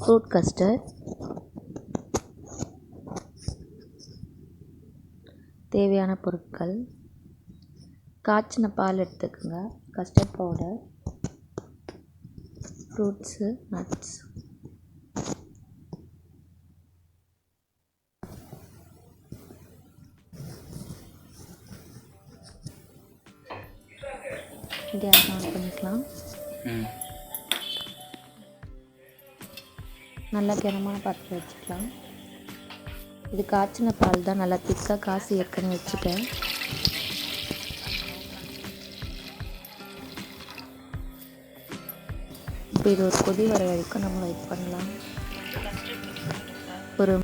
Fruit custard. தேவையான பொருட்கள்: காய்ச்சின பால் எடுத்துக்கோங்க, custard powder, fruits, nuts. Gas on பண்ணிக்கலாம். நல்லா கனமான பாத்திரம் வச்சுக்கலாம். இது காய்ச்சின பால் தான், நல்லா திக்காக காசு ஏற்கனவே வச்சுட்டேன். இப்போ இது ஒரு கொதி வர வரைக்கும் நம்ம வெயிட் பண்ணலாம். ஒரு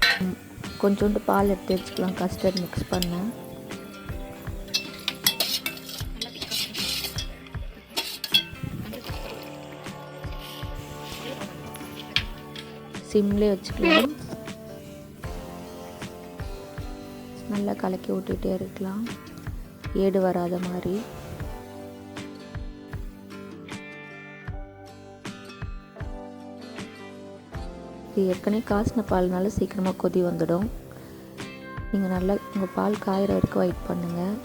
கொஞ்சோண்டு பால் எடுத்து வச்சுக்கலாம், கஸ்டர்ட் மிக்ஸ் பண்ண. சிம்லேயே வச்சுக்கலாம். நல்லா கலக்கி விட்டுட்டே இருக்கலாம், ஏடு வராத மாதிரி. இது ஏற்கனவே காய்ச்சின பால்னால சீக்கிரமாக கொதி வந்துடும். நீங்கள் நல்லா உங்கள் பால் காயிற வரைக்கும் வெயிட் பண்ணுங்கள்.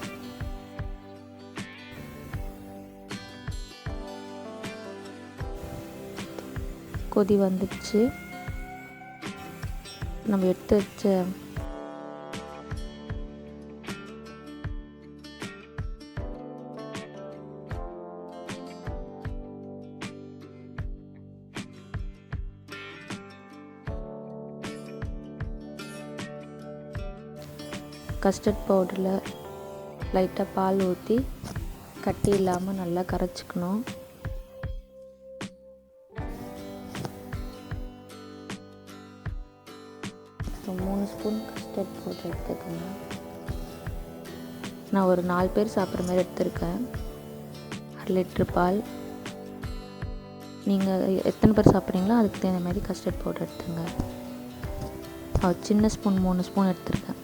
கொதி வந்துடுச்சு. நம்ம எடுத்து வச்ச கஸ்டர்ட் பவுடரில் லைட்டாக பால் ஊற்றி கட்டி இல்லாமல் நல்லா கரைச்சிக்கணும். ஸோ 3 ஸ்பூன் கஸ்டர்ட் பவுடர் எடுத்துக்கோங்க. நான் ஒரு 4 பேர் சாப்பிட்ற மாதிரி எடுத்துருக்கேன். 1/2 லிட்ரு பால். நீங்கள் எத்தனை பேர் சாப்பிட்றீங்களோ அதுக்கு தகுந்த மாதிரி கஸ்டர்ட் பவுடர் எடுத்துங்க. சின்ன ஸ்பூன் 3 ஸ்பூன் எடுத்துருக்கேன்.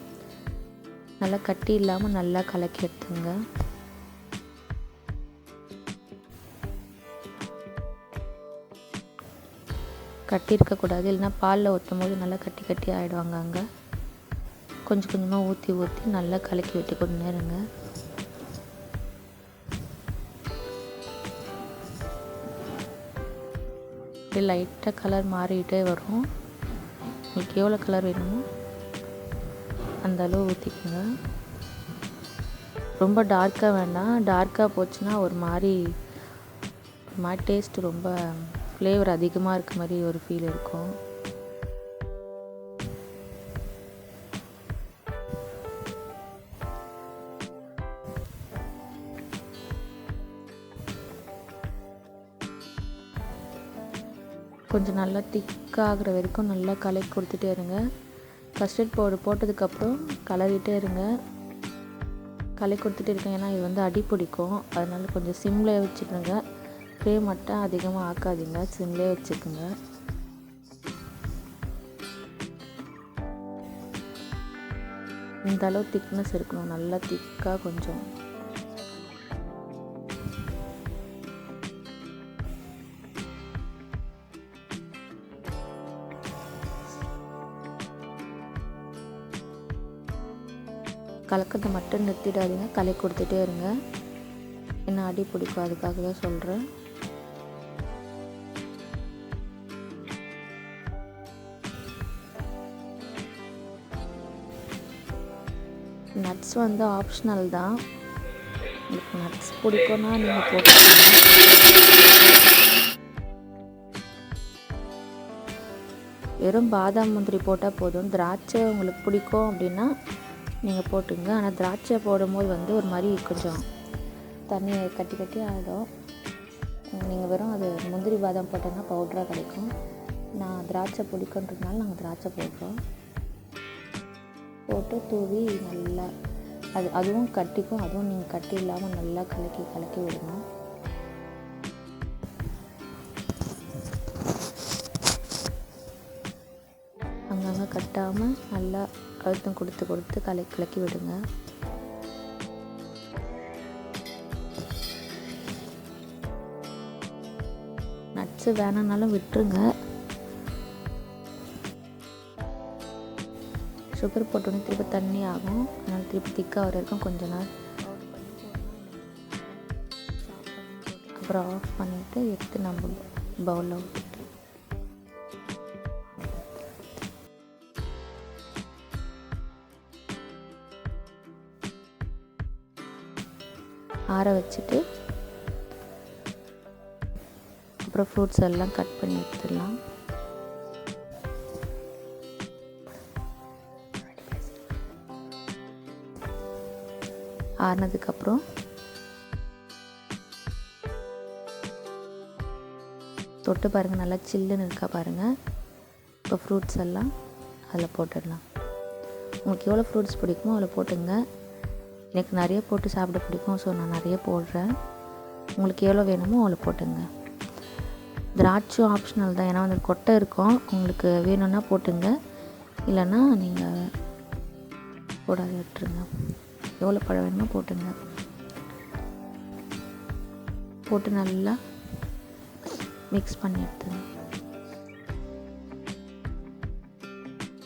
நல்லா கட்டி இல்லாமல் நல்லா கலக்கி எடுத்துங்க. கட்டி இருக்கக்கூடாது, இல்லைனா பாலில் ஊற்றும் போது நல்லா கட்டி கட்டி ஆகிடுவாங்க. அங்கே கொஞ்சம் கொஞ்சமாக ஊற்றி ஊற்றி நல்லா கலக்கி விட்டு கொண்டு நேருங்க. இப்படி லைட்டாக கலர் மாறிக்கிட்டே வரும். உங்களுக்கு எவ்வளோ கலர் வேணுமோ அந்த அளவு ஊற்றிக்கோங்க. ரொம்ப டார்க்காக வேண்டாம். டார்க்காக போச்சுன்னா ஒரு மாதிரி டேஸ்ட்டு ரொம்ப ஃப்ளேவர் அதிகமாக இருக்க மாதிரி ஒரு ஃபீல் இருக்கும். கொஞ்சம் நல்லா திக்காகிற வரைக்கும் நல்லா கலக்கி கொடுத்துட்டே இருங்க. கஸ்டர்ட் பவுடர் போட்டதுக்கப்புறம் கலரிட்டே இருங்க. கலக்கி கொடுத்துட்டே இருக்கேன், ஏன்னா இது வந்து அடி பிடிக்கும். அதனால் கொஞ்சம் சிம்மில் வச்சுக்கோங்க. ஃப்ளேம் மட்டும் அதிகமாக ஆக்காதீங்க, சிம்லேயே வச்சுக்கோங்க. இந்த அளவு திக்னஸ் இருக்கணும், நல்லா திக்காக. கொஞ்சம் கலக்கத்தை மட்டும் நிறுத்திடாதீங்க, கலக்கி கொடுத்துட்டே இருங்க. என்ன அடி பிடிக்கும், அதுக்காக தான் சொல்கிறேன். நட்ஸ் வந்து ஆப்ஷனல் தான். உங்களுக்கு நட்ஸ் பிடிக்கும்னா நீங்கள் போட்டுக்கோங்க. வெறும் பாதாம் முந்திரி போட்டால் போதும். திராட்சை உங்களுக்கு பிடிக்கும் அப்படின்னா நீங்கள் போட்டுங்க. ஆனால் திராட்சை போடும்போது வந்து ஒரு மாதிரி கொஞ்சம் தண்ணி கட்டி கட்டி ஆகிடும். நீங்கள் வெறும் அது முந்திரி பாதாம் போட்டோன்னா பவுடராக கிடைக்கும். நான் திராட்சை பிடிக்குன்றதுனால நாங்கள் திராட்சை போடுறோம். போட்டு தூவி நல்லா அதுவும் கட்டிக்கும். அதுவும் நீங்கள் கட்டி இல்லாமல் நல்லா கலக்கி விடணும். அங்கங்கே கட்டாமல் நல்லா அழுத்தம் கொடுத்து கலக்கி விடுங்க. நட்ஸு வேணும்னாலும் விட்டுருங்க. சுகர் போட்டோன்னே திருப்பி தண்ணி ஆகும், அதனால் திருப்பி திக்காக வர வரைக்கும் கொஞ்ச நேரம் அப்புறம் ஆஃப் பண்ணிவிட்டு எடுத்து நம்ம பவுலில் ஊற்றிட்டு ஆற வச்சுட்டு அப்புறம் ஃப்ரூட்ஸ் எல்லாம் கட் பண்ணி எடுத்துடலாம். ஆறினதுக்கப்புறம் தொட்டு பாருங்கள், நல்லா சில்லுன்னு இருக்கா பாருங்கள். இப்போ ஃப்ரூட்ஸ் எல்லாம் அதில் போட்டுடலாம். உங்களுக்கு எவ்வளோ ஃப்ரூட்ஸ் பிடிக்குமோ அதில் போட்டுங்க. எனக்கு நிறைய போட்டு சாப்பிட பிடிக்கும், ஸோ நான் நிறைய போடுறேன். உங்களுக்கு எவ்வளோ வேணுமோ அவ்வளோ போட்டுங்க. திராட்சையும் ஆப்ஷனல் தான், ஏன்னா வந்து கொட்டை இருக்கும், உங்களுக்கு வேணும்னா போட்டுங்க, இல்லைன்னா நீங்கள் போடாத விட்டுருங்க. எவ்வளோ பழம் வேணுமோ போட்டுங்க. போட்டு நல்லா மிக்ஸ் பண்ணி எடுத்துங்க.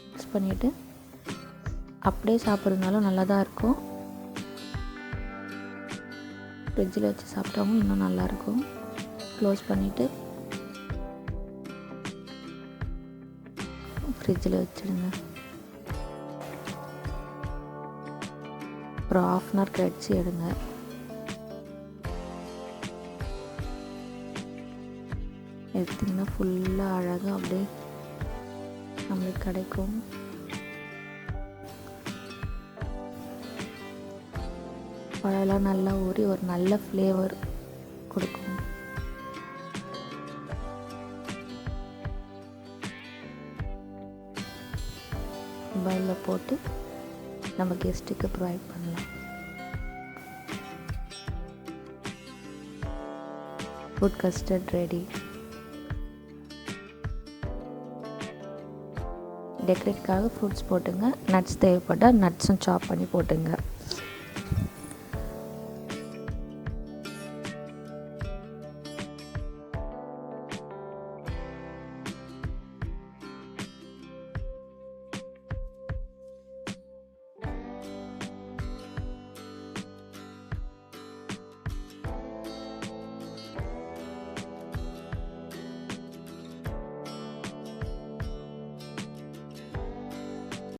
மிக்ஸ் பண்ணிவிட்டு அப்படியே சாப்பிட்றதுனாலும் நல்லா தான் இருக்கும், ஃப்ரிட்ஜில் வச்சு சாப்பிட்டாவும் இன்னும் நல்லாயிருக்கும். க்ளோஸ் பண்ணிவிட்டு ஃப்ரிட்ஜில் வச்சுடுங்க. அப்புறம் 1/2 அன் ஹவர் கழிச்சு எடுங்க. எடுத்திங்கன்னா ஃபுல்லாக அழகாக அப்படியே நம்மளுக்கு கிடைக்கும். பழம்லாம் நல்லா ஊறி ஒரு நல்ல ஃப்ளேவர் கொடுக்கும். பவுலில் போட்டு நம்ம கெஸ்ட்டுக்கு ப்ரொவைட் பண்ணலாம். Fruit custard ready. டெக்கரேட்காக ஃப்ரூட்ஸ் போட்டுங்க, நட்ஸ் தேவைப்பட்டால் நட்ஸும் சாப் பண்ணி போட்டுங்க.